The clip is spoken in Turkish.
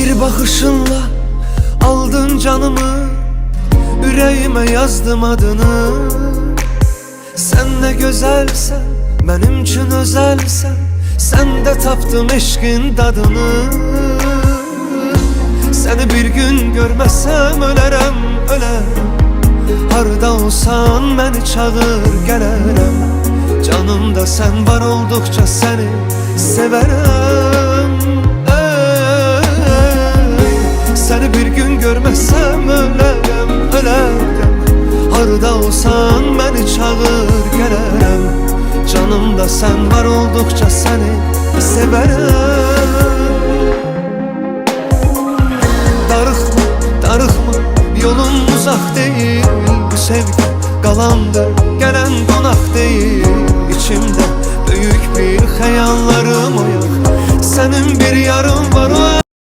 Bir bakışınla aldın canımı, yüreğime yazdım adını. Sen ne güzelsen, benim için özelsen, sen de taptım eşkin dadını. Seni bir gün görmezsem ölerem, ölerem. Harda olsan beni çağır gelerem. Canımda sen var oldukça seni severem. Seni bir gün görmezsem ölerem, ölerem. Harda olsan beni çağır gelerem. Canımda sen var oldukça seni severem. Darıkma, darıkma, yolun uzak değil. Bu sevgi qalandır, gelen qonak değil. İçimde büyük bir hayallarım oyak. Senin bir yarın var o